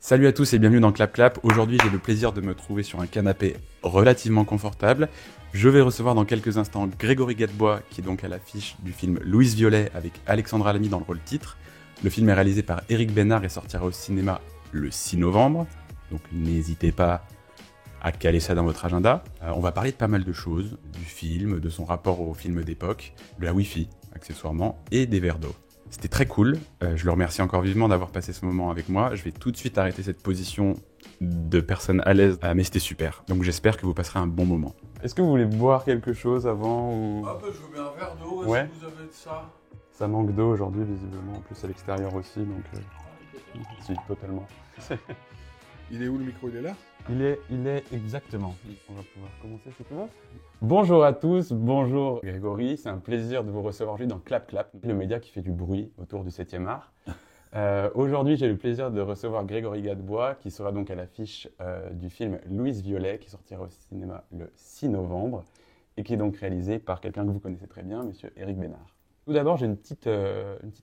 Salut à tous et bienvenue dans Clap Clap. Aujourd'hui, j'ai le plaisir de me trouver sur un canapé relativement confortable. Je vais recevoir dans quelques instants Grégory Gadebois, qui est donc à l'affiche du film Louise Violet avec Alexandra Lamy dans le rôle titre. Le film est réalisé par Éric Bénard et sortira au cinéma le 6 novembre. Donc n'hésitez pas à caler ça dans votre agenda. On va parler de pas mal de choses, du film, de son rapport au film d'époque, de la Wi-Fi, accessoirement, et des verres d'eau. C'était très cool, je le remercie encore vivement d'avoir passé ce moment avec moi. Je vais tout de suite arrêter cette position de personne à l'aise, mais c'était super. Donc j'espère que vous passerez un bon moment. Est-ce que vous voulez boire quelque chose avant ou... Ah bah je veux bien un verre d'eau, Ouais. est-ce que vous avez de ça? Ça manque d'eau aujourd'hui visiblement, en plus à l'extérieur aussi, donc si, totalement. Il est où le micro? Il est là? Il est exactement. On va pouvoir commencer si tu veux. Bonjour à tous, bonjour Grégory, c'est un plaisir de vous recevoir aujourd'hui dans Clap Clap, le média qui fait du bruit autour du 7e art. Aujourd'hui, j'ai le plaisir de recevoir Grégory Gadebois, qui sera donc à l'affiche du film Louise Violet, qui sortira au cinéma le 6 novembre, et qui est donc réalisé par quelqu'un que vous connaissez très bien, monsieur Éric Bénard. Tout d'abord, j'ai une petite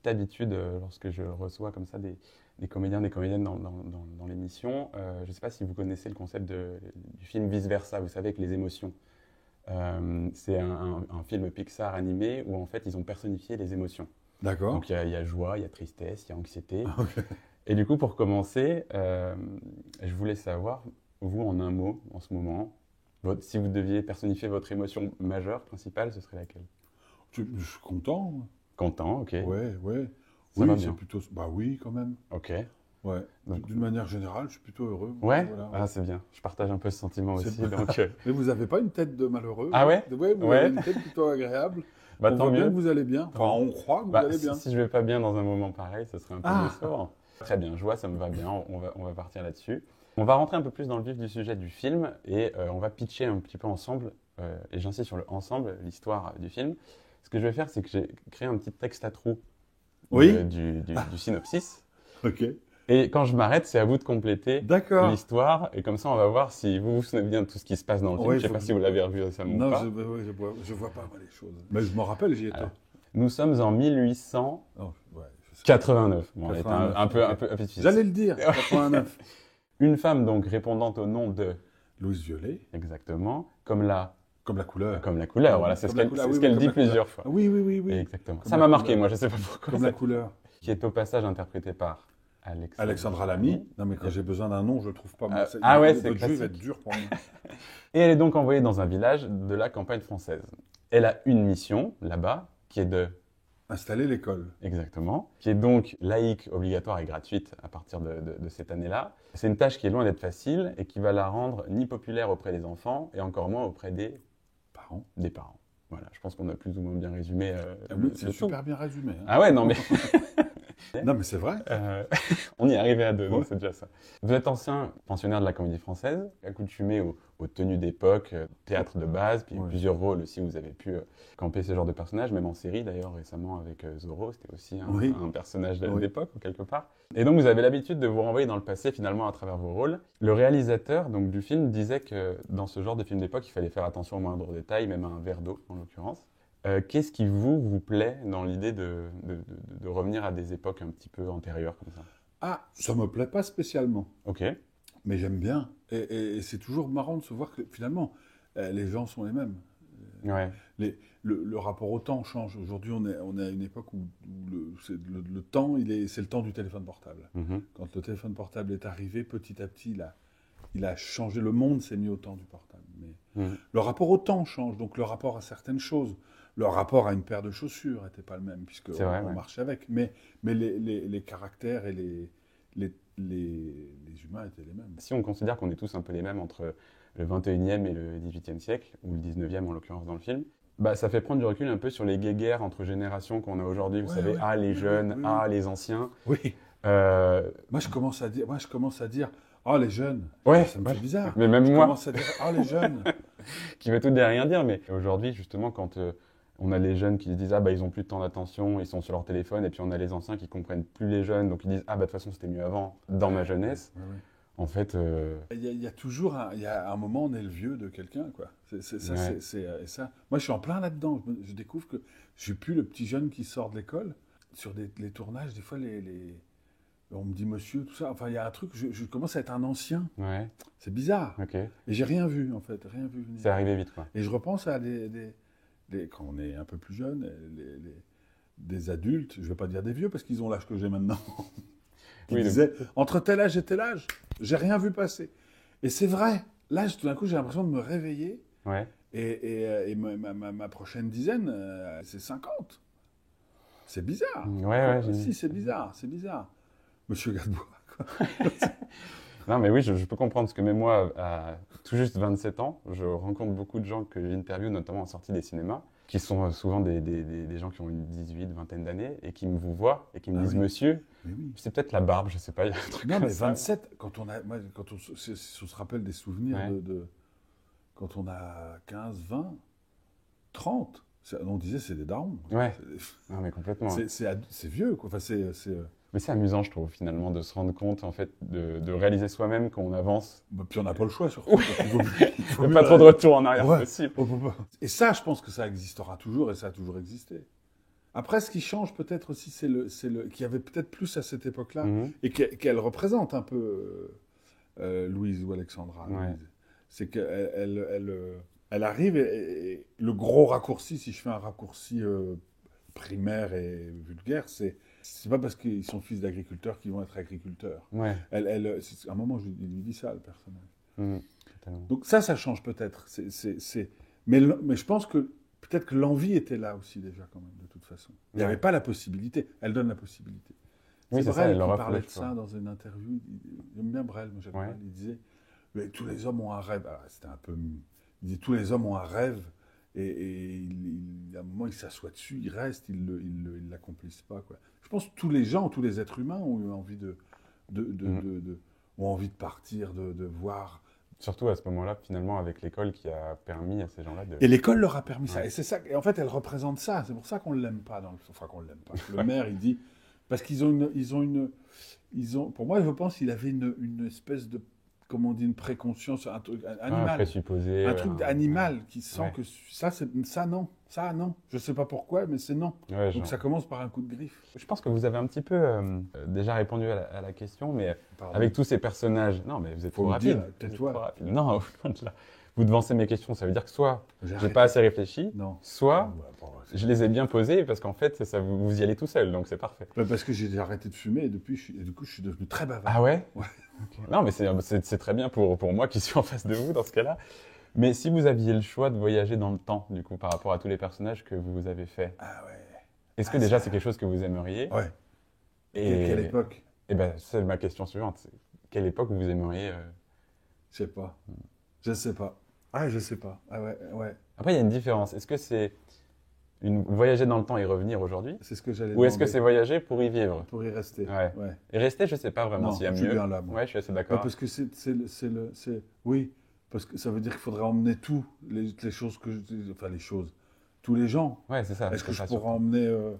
habitude lorsque je reçois comme ça des comédiens, des comédiennes dans l'émission. Je ne sais pas si vous connaissez le concept du film Vice Versa, vous savez, avec les émotions. C'est un film Pixar animé où en fait ils ont personnifié les émotions. D'accord. Donc il y a joie, il y a tristesse, il y a anxiété. Okay. Et du coup, pour commencer, je voulais savoir, vous en un mot, en ce moment, si vous deviez personnifier votre émotion majeure, principale, ce serait laquelle? Je suis content. Content, ok. Ouais. Ça va Oui, bien. c'est plutôt... Bah oui, quand même. Ok. Ouais. Donc- D'une manière générale, je suis plutôt heureux. Ouais, Voilà. Ah, c'est bien. Je partage un peu ce sentiment C'est aussi. pas- Donc, Mais vous n'avez pas une tête de malheureux? Ah ouais? Ouais, vous Ouais. avez une tête plutôt agréable. bah, On tant voit bien mieux. que vous allez bien. Enfin, on croit que vous Bah, allez bien. si je vais pas bien dans un moment pareil, ce serait un peu Ah. décevant. Très bien, joie, ça me va bien. On va partir là-dessus. On va rentrer un peu plus dans le vif du sujet du film et on va pitcher un petit peu ensemble, et j'insiste sur le ensemble, l'histoire du film. Ce que je vais faire, c'est que j'ai créé un petit texte à trous Oui. du synopsis. Ok. Et quand je m'arrête, c'est à vous de compléter D'accord. l'histoire. Et comme ça, on va voir si vous vous souvenez bien de tout ce qui se passe dans le film. Ouais, Je ne sais faut pas que si vous l'avez revu récemment ou Non, pas. je vois pas moi, les choses. Mais je m'en rappelle, j'y étais. Alors, Nous sommes en 1889. Oh, ouais, je sais. Bon, on est 89, un peu ok. difficile. J'allais le dire, 89. Une femme donc répondant au nom de... Louise Violet, Exactement. Comme la couleur, voilà, c'est ce Comme la qu'elle couleur, oui, ce qu'elle comme dit la couleur. plusieurs fois. Oui. Exactement. Comme Ça la m'a marqué, couleur. moi, je ne sais pas pourquoi. Comme la couleur. Qui est au passage interprétée par Alexandra Lamy. Non, mais quand j'ai besoin d'un nom, je le trouve pas. Moi, ouais, votre c'est jeu va être classique. dur pour moi. Et elle est donc envoyée dans un village de la campagne française. Elle a une mission, là-bas, qui est de... Installer l'école. Exactement. Qui est donc laïque, obligatoire et gratuite à partir de cette année-là. C'est une tâche qui est loin d'être facile et qui va la rendre ni populaire auprès des enfants et encore moins auprès des Parents. parents. Voilà, je pense qu'on a plus ou moins bien résumé Oui, c'est le tout. super bien résumé. Hein. Ah ouais, non mais Non, mais c'est vrai. on y est arrivé à deux, donc Ouais. c'est déjà ça. Vous êtes ancien pensionnaire de la Comédie Française, accoutumé aux tenues d'époque, théâtre de base, puis Ouais. plusieurs rôles aussi, vous avez pu camper ce genre de personnage, même en série d'ailleurs récemment avec Zorro, c'était aussi Oui. un personnage Oui. d'époque quelque part. Et donc vous avez l'habitude de vous renvoyer dans le passé finalement à travers vos rôles. Le réalisateur donc, du film disait que dans ce genre de film d'époque, il fallait faire attention aux moindres détails, même à un verre d'eau en l'occurrence. Qu'est-ce qui vous plaît dans l'idée de revenir à des époques un petit peu antérieures comme ça? Ah, ça me plaît pas spécialement, Ok. mais j'aime bien. Et c'est toujours marrant de se voir que finalement, les gens sont les mêmes. Ouais. Le rapport au temps change. Aujourd'hui, on est à une époque où le temps, c'est le temps du téléphone portable. Mhm. Quand le téléphone portable est arrivé, petit à petit, il a changé. Le monde s'est mis au temps du portable. Mais Mhm. le rapport au temps change, donc le rapport à certaines choses. Le rapport à une paire de chaussures n'était pas le même, puisqu'on C'est vrai, on ouais. marchait avec. Mais les caractères et les humains étaient les mêmes. Si on considère qu'on est tous un peu les mêmes entre le 21e et le 18e siècle, ou le 19e en l'occurrence dans le film, bah, ça fait prendre du recul un peu sur les guéguerres entre générations qu'on a aujourd'hui. Vous Ouais, savez, ouais. les Oui, jeunes, oui, oui. les anciens. Oui. Euh, Moi, je commence à dire, les jeunes. Ouais, Ça me ouais. fait bizarre. Mais même Je moi. commence à dire, les jeunes. qui veut tout dire et rien dire, mais aujourd'hui, justement, quand on a les jeunes qui se disent ils ont plus de temps d'attention, ils sont sur leur téléphone, et puis on a les anciens qui comprennent plus les jeunes, donc ils disent de toute façon c'était mieux avant, dans ma jeunesse. Ouais, ouais. En fait, Il y a toujours un moment, on est le vieux de quelqu'un, quoi. Ouais. Et ça. Moi, je suis en plein là-dedans. Je découvre que je suis plus le petit jeune qui sort de l'école. Sur les tournages, des fois, On me dit monsieur, tout ça. Enfin, il y a un truc, je commence à être un ancien. Ouais, C'est bizarre. ok. Et j'ai rien vu, en fait, rien vu venir. C'est arrivé vite, quoi. Et je repense à quand on est un peu plus jeune, des adultes, je ne vais pas dire des vieux parce qu'ils ont l'âge que j'ai maintenant, qui Oui, disaient entre tel âge et tel âge, j'ai rien vu passer. Et c'est vrai. Là, tout d'un coup, j'ai l'impression de me réveiller. Ouais. Et ma prochaine dizaine, c'est 50. C'est bizarre. Ouais, Si, c'est bizarre, c'est bizarre. Monsieur Gadebois, quoi. Non, mais oui, je peux comprendre, parce que même moi, à tout juste 27 ans, je rencontre beaucoup de gens que j'interviewe, notamment en sortie des cinémas, qui sont souvent des gens qui ont une 18, vingtaine d'années, et qui me vous voient, et qui me disent, oui. monsieur, Mais oui. c'est peut-être la barbe, je sais pas, il y a un truc Non, comme mais ça. 27, quand on se rappelle des souvenirs Ouais. quand on a 15, 20, 30, on disait c'est des darons. Ouais. Non, mais complètement. C'est vieux, quoi. Enfin, Mais c'est amusant, je trouve, finalement, de se rendre compte, en fait, de réaliser soi-même qu'on avance. Puis on n'a pas le choix, surtout. Il faut Il n'y a mieux pas trop de retour en arrière Ouais. possible. Et ça, je pense que ça existera toujours, et ça a toujours existé. Après, ce qui change peut-être aussi, c'est qu'il y avait peut-être plus à cette époque-là, Mhm. et qu'elle représente un peu Louise ou Alexandra. Ouais. Louise. C'est elle arrive, et le gros raccourci, si je fais un raccourci primaire et vulgaire, c'est pas parce qu'ils sont fils d'agriculteurs qu'ils vont être agriculteurs. Ouais. À un moment, il lui dit ça, le personnage. Mhm. Totalement. Donc ça change peut-être. Mais je pense que peut-être que l'envie était là aussi déjà quand même, de toute façon. Il n'y Ouais. avait pas la possibilité. Elle donne la possibilité. Oui, c'est ça, Brel elle leur qui offre parlait le de choix. ça dans une interview. J'aime bien Brel, moi, Jacques Ouais. Brel. Il disait, mais tous les hommes ont un rêve. Alors, c'était un peu... Il disait, tous les hommes ont un rêve. Et à un moment, il s'assoit dessus, il reste, il l'accomplissent pas, quoi. Je pense que tous les gens, tous les êtres humains ont eu envie ont envie de partir, de voir... Surtout à ce moment-là, finalement, avec l'école qui a permis à ces gens-là de... Et l'école leur a permis ça. Ouais. Et c'est ça. Et en fait, elle représente ça. C'est pour ça qu'on ne l'aime pas. Enfin, qu'on ne l'aime pas. Le maire, il dit. Parce qu'ils ont. Pour moi, je pense qu'il avait une espèce de. Comment on dit, une préconscience, un truc un animal. présupposé. Un truc animal qui sent Ouais. que ça, non. Ça, non. Je ne sais pas pourquoi, mais c'est non. Ouais, Donc ça commence par un coup de griffe. Je pense que vous avez un petit peu déjà répondu à la question, mais Pardon. avec tous ces personnages... Non, mais vous êtes Faut trop me dire, rapide. tais-toi. Vous êtes trop rapide. Non, loin de là. Vous devancez mes questions, ça veut dire que soit j'ai arrêté. pas assez réfléchi, Non. soit Ouais, bon, je les ai bien posées parce qu'en fait, vous y allez tout seul, donc c'est parfait. parce que j'ai arrêté de fumer et du coup, je suis devenu très bavard. Ah ouais? Ouais. Ok. Non, mais c'est très bien pour moi qui suis en face de vous dans ce cas-là. Mais si vous aviez le choix de voyager dans le temps, du coup, par rapport à tous les personnages que vous avez faits, Ah ouais. est-ce que Ah, déjà ça- c'est quelque chose que vous aimeriez? Ouais. Et Quelle époque? Eh ben, c'est ma question suivante. Quelle époque vous aimeriez Je sais pas. Je sais pas. Ah, je sais pas. Ah ouais, ouais. Après, il y a une différence. Est-ce que c'est voyager dans le temps et revenir aujourd'hui? C'est ce que j'allais Ou est-ce que demander. c'est voyager pour y vivre? Pour y rester. Ouais. Ouais. Et rester, je sais pas vraiment Non, s'il y a je suis mieux. bien là, moi. Ouais, je suis assez Ouais, d'accord. parce que oui, parce que ça veut dire qu'il faudrait emmener tout, les choses enfin les choses, tous les gens. Ouais, c'est ça. Est-ce que c'est je ça, pourrais surtout. emmener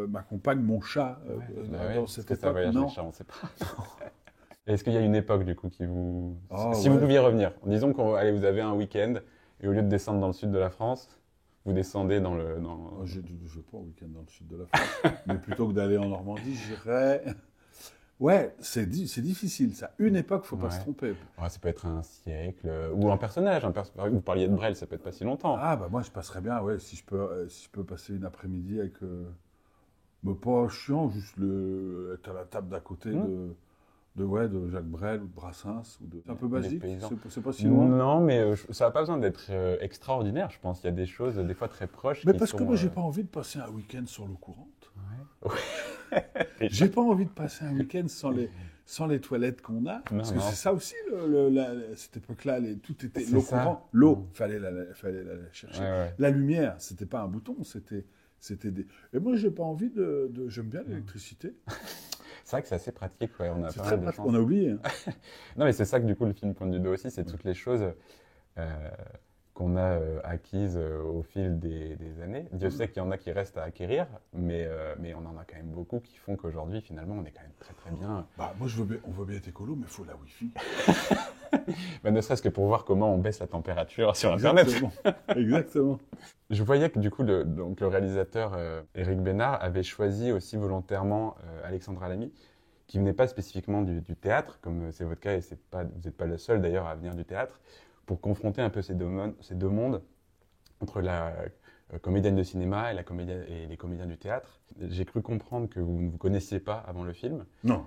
ma compagne, mon chat, Ouais, bah ouais, dans est-ce cette que ça époque? voyage Non. les chats, on sait pas. Est-ce qu'il y a une époque, du coup, qui vous... Ah, si ouais. vous pouviez revenir, disons que allez, vous avez un week-end, et au lieu de descendre dans le sud de la France, vous descendez dans le... Oh, je vais pas au week-end dans le sud de la France, mais plutôt que d'aller en Normandie, j'irais. Ouais, c'est difficile ça. Une époque, faut pas se Ouais. tromper. Ouais, ça peut être un siècle, ou un personnage. Vous parliez de Brel, ça peut être pas si longtemps. Ah bah moi je passerais bien, ouais, si je peux passer une après-midi avec, mais pas chiant, juste être à la table d'à côté de Jacques Brel ou de Brassens c'est un peu Des basique, paysans. c'est pas si loin. Non, mais ça n'a pas besoin d'être extraordinaire, je pense. Il y a des choses, des fois, très proches Mais qui parce sont... que moi j'ai pas envie de passer un week-end sur l'eau courante. Ouais. J'ai pas envie de passer un week-end sans les toilettes qu'on a, parce que non. c'est ça aussi, cette époque-là, tout était C'est l'eau ça. courante, l'eau, fallait la chercher. Ouais. La lumière, c'était pas un bouton, c'était des... Et moi j'ai pas envie j'aime bien l'électricité. C'est vrai que c'est assez pratique, ouais. On a C'est pas très mal de pratique. chance. On a oublié. Hein. Non, mais c'est ça que du coup le film pointe du doigt aussi, c'est toutes les choses qu'on a acquises au fil des années. Dieu sait qu'il y en a qui restent à acquérir, mais on en a quand même beaucoup qui font qu'aujourd'hui, finalement, on est quand même très très bien. Bah, moi, on veut bien être écolo, mais il faut la Wi-Fi. Bah, ne serait-ce que pour voir comment on baisse la température sur Internet. Exactement. Exactement. Je voyais que du coup, donc, le réalisateur Éric Bénard avait choisi aussi volontairement Alexandra Lamy, qui venaient pas spécifiquement du théâtre, comme c'est votre cas, et vous n'êtes pas le seul d'ailleurs à venir du théâtre, pour confronter un peu ces deux mondes entre la comédienne de cinéma et les comédiens du théâtre. J'ai cru comprendre que vous ne vous connaissiez pas avant le film. Non.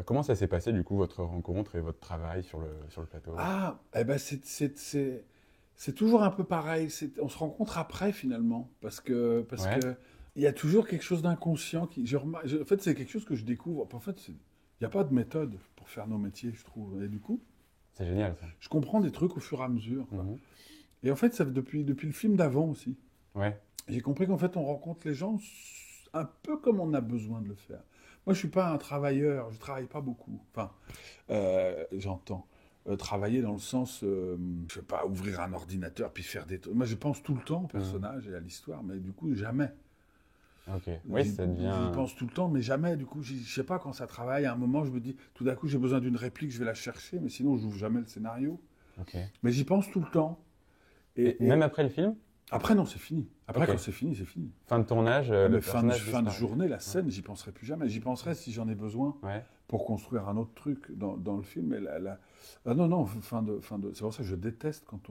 Comment ça s'est passé, du coup, votre rencontre et votre travail sur le plateau? Ah, eh ben c'est toujours un peu pareil. On se rencontre après, finalement. Parce Ouais. que il y a toujours quelque chose d'inconscient en fait, c'est quelque chose que je découvre. En fait, il n'y a pas de méthode pour faire nos métiers, je trouve. Et du coup, C'est génial, ça. je comprends des trucs au fur et à mesure, quoi. Mhm. Et en fait, ça depuis le film d'avant aussi. Ouais. J'ai compris qu'en fait, on rencontre les gens un peu comme on a besoin de le faire. Moi, je suis pas un travailleur, je travaille pas beaucoup. Enfin, j'entends. Travailler dans le sens, je sais pas, ouvrir un ordinateur puis faire des trucs. Moi, je pense tout le temps au personnage et à l'histoire, mais du coup, jamais. Ok. Oui, ça J'y devient... pense tout le temps, mais jamais. Du coup, je sais pas, quand ça travaille, à un moment, je me dis, tout d'un coup, j'ai besoin d'une réplique, je vais la chercher, mais sinon, je n'ouvre jamais le scénario. Ok. Mais j'y pense tout le temps. Et même après le film? Après, non, c'est fini. Après, Ok. quand c'est fini, c'est fini. Fin de tournage, Ah, le mais personnage fin de disparaît. journée, la scène, j'y penserai plus jamais. J'y penserai si j'en ai besoin Ouais. pour construire un autre truc dans le film. Ah non, non, c'est pour ça que je déteste quand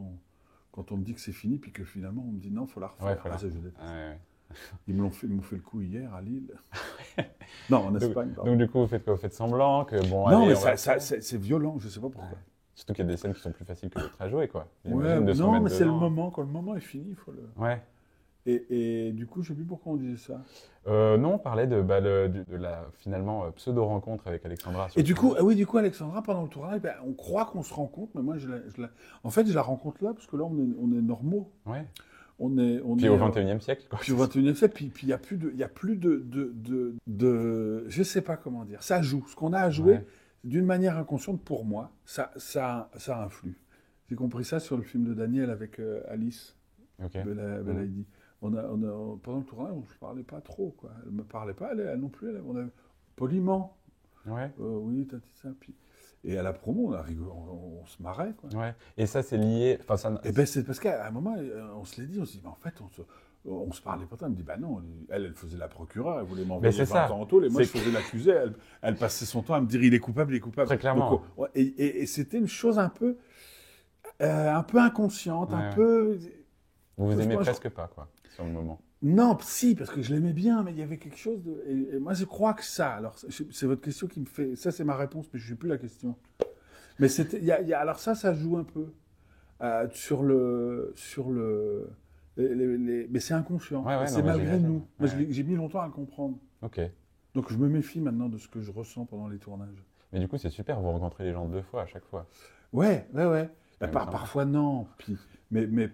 on me dit que c'est fini, puis que finalement on me dit non, il faut la refaire. Ouais, faut la Ah, ça, je déteste. Ouais. Ils m'ont fait le coup hier à Lille. Non, en Espagne, pardon. Donc, du coup, vous faites quoi? Vous faites semblant que bon, Non, allez, mais on va le faire. c'est violent, je sais pas pourquoi. Ouais. Surtout qu'il y a des scènes qui sont plus faciles que d'autres à jouer, quoi. Ouais, J'imagine de se non, remettre mais c'est le dedans. moment. Quand le moment est fini, il faut le. Ouais. Et du coup, je sais plus pourquoi on disait ça. Non, on parlait de la finalement pseudo-rencontre avec Alexandra. sur Et le du coup, tournage. oui, du coup, Alexandra, pendant le tournage, ben, on croit qu'on se rencontre, mais moi, en fait, je la rencontre là, parce que là, on est normaux. Ouais. On Puis est, au 21e siècle, quoi. puis au 21e siècle, puis il y a plus je sais pas comment dire. Ça joue. Ce qu'on a à jouer, Ouais. d'une manière inconsciente, pour moi, ça influe. J'ai compris ça sur le film de Daniel avec Alice Ok. Belaïdi. Pendant le tournage, on ne se parlait pas trop, quoi. Elle me parlait pas, elle non plus. Poliment. Ouais. Oui, t'as dit ça. Et à la promo, on a rigolé, on se marrait, quoi. Ouais. Et ça, c'est lié. Enfin, ça. Et ben c'est parce qu'à un moment, on se l'est dit, on se dit, mais en fait, on se parlait pas tant. Elle me dit, bah non, elle faisait la procureure, elle voulait m'envoyer c'est 20 ça. ans en tôle, et moi, je C'est faisais l'accusé, elle passait son temps à me dire, il est coupable, il est coupable. Très clairement. Donc, et c'était une chose un peu inconsciente, Ouais, un ouais. peu. Vous vous aimez Moi, presque pas, quoi, sur le moment. Non, si, parce que je l'aimais bien, mais il y avait quelque chose de. Et moi, je crois que ça. Alors, c'est votre question qui me fait. Ça, c'est ma réponse, mais je ne sais plus la question. Mais c'était. Alors, ça joue un peu sur le. Mais c'est inconscient. Ouais, ouais, C'est non, mais malgré j'imagine. nous. Moi, Ouais. j'ai mis longtemps à le comprendre. Ok. Donc, je me méfie maintenant de ce que je ressens pendant les tournages. Mais du coup, c'est super, vous rencontrez les gens 2 fois à chaque fois. Ouais. Bah, même sympa. parfois, non. Puis, mais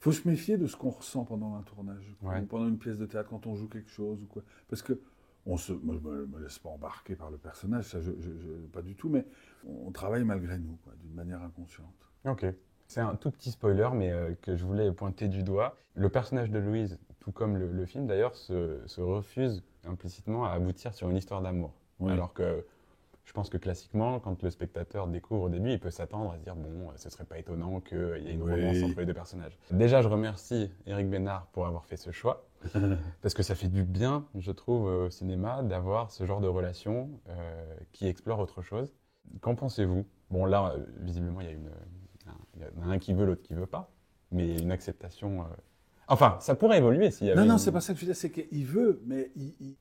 faut se méfier de ce qu'on ressent pendant un tournage, Ouais. ou pendant une pièce de théâtre, quand on joue quelque chose ou quoi. Parce que moi, je me laisse pas embarquer par le personnage, ça, pas du tout, mais on travaille malgré nous, quoi, d'une manière inconsciente. Ok. C'est un tout petit spoiler, mais que je voulais pointer du doigt. Le personnage de Louise, tout comme le film d'ailleurs, se refuse implicitement à aboutir sur une histoire d'amour. Oui. Alors que je pense que classiquement, quand le spectateur découvre au début, il peut s'attendre à se dire bon, ce serait pas étonnant qu'il y ait une Oui. romance entre les deux personnages. Déjà, je remercie Éric Bénard pour avoir fait ce choix, parce que ça fait du bien, je trouve, au cinéma, d'avoir ce genre de relation qui explore autre chose. Qu'en pensez-vous? Bon, là, visiblement, il y en a un qui veut, l'autre qui veut pas, mais une acceptation. Enfin, ça pourrait évoluer s'il y avait. Non, c'est pas ça que je veux dire, c'est qu'il veut, mais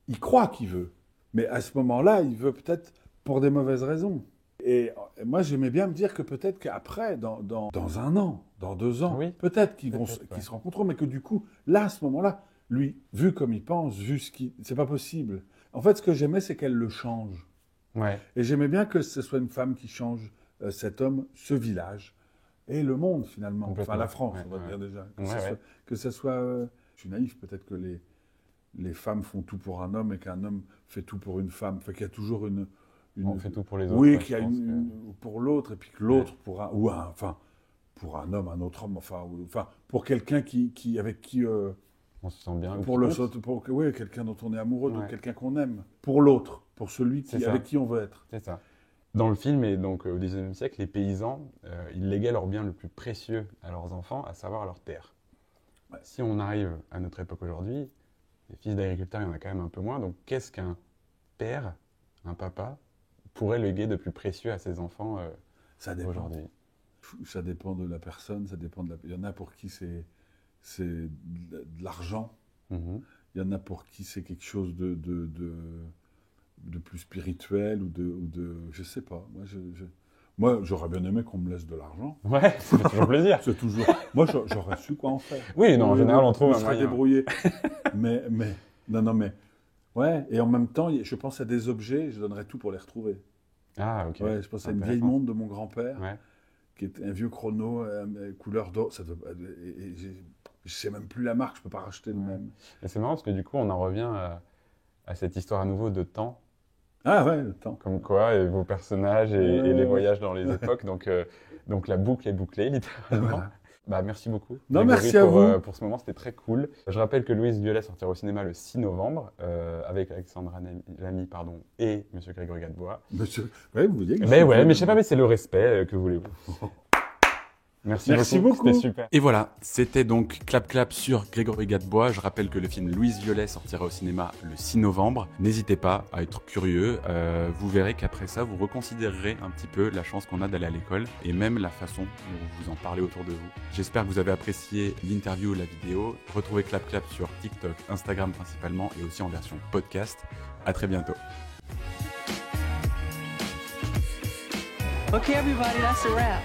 il croit qu'il veut. Mais à ce moment-là, il veut peut-être pour des mauvaises raisons. Et moi, j'aimais bien me dire que peut-être qu'après, dans 1 an, dans 2 ans, Oui. peut-être qu'ils Peut-être, se rencontreront, mais que du coup, là, à ce moment-là, lui, vu comme il pense, vu ce qui... C'est pas possible. En fait, ce que j'aimais, c'est qu'elle le change. Ouais. Et j'aimais bien que ce soit une femme qui change cet homme, ce village, et le monde, finalement. Complètement. Enfin, la France, Ouais, on va ouais. dire déjà. Ouais. Que ça soit... je suis naïf, peut-être que les femmes font tout pour un homme et qu'un homme fait tout pour une femme. Enfin, qu'il y a toujours une On fait tout pour les autres. oui, ouais, qu'il y a je pense une pour l'autre, et puis que l'autre pour pour un homme, un autre homme, enfin pour quelqu'un avec qui, on se sent bien. oui, quelqu'un dont on est amoureux, Ouais. quelqu'un qu'on aime, pour l'autre, pour celui C'est ça. avec qui on veut être. C'est ça. Dans le film, et donc au XIXe siècle, les paysans, ils léguaient leur bien le plus précieux à leurs enfants, à savoir leur terre. Ouais. Si on arrive à notre époque aujourd'hui, les fils d'agriculteurs, il y en a quand même un peu moins. Donc qu'est-ce qu'un père un papa pourrait léguer de plus précieux à ses enfants Ça dépend. aujourd'hui? Ça dépend de la personne, ça dépend de la... Il y en a pour qui c'est de l'argent. Mhm. Il y en a pour qui c'est quelque chose de plus spirituel ou de je sais pas. Moi, j'aurais bien aimé qu'on me laisse de l'argent. Ouais, ça fait toujours plaisir. C'est toujours. Moi, j'aurais su quoi en faire. Oui, non, en général, on trouve Je un serais moyen. débrouillé. mais ouais. Et en même temps, je pense à des objets, je donnerais tout pour les retrouver. Ah, ok. Ouais, je pense à une Intéressant. vieille montre de mon grand-père, Ouais. qui est un vieux chrono couleur d'or. Je sais même plus la marque, je peux pas racheter le même. Et c'est marrant parce que du coup, on en revient à cette histoire à nouveau de temps, Ah ouais, le temps. comme quoi, et vos personnages et les voyages dans les époques. Donc la boucle est bouclée, littéralement. Voilà. Bah, merci beaucoup. Non, Grégory, merci à vous. pour ce moment, c'était très cool. Je rappelle que Louise Violet sortira au cinéma le 6 novembre avec Alexandra Lamy et Monsieur Grégory Gadebois. Monsieur, ouais, vous voyez que Mais ouais, mais je sais pas, mais c'est le respect que voulez-vous. Merci beaucoup. C'était super. Et voilà, c'était donc Clap Clap sur Grégory Gadebois. Je rappelle que le film Louise Violet sortira au cinéma le 6 novembre. N'hésitez pas à être curieux. Vous verrez qu'après ça, vous reconsidérerez un petit peu la chance qu'on a d'aller à l'école et même la façon dont vous en parlez autour de vous. J'espère que vous avez apprécié l'interview ou la vidéo. Retrouvez Clap Clap sur TikTok, Instagram principalement et aussi en version podcast. À très bientôt. Okay, everybody, that's a wrap.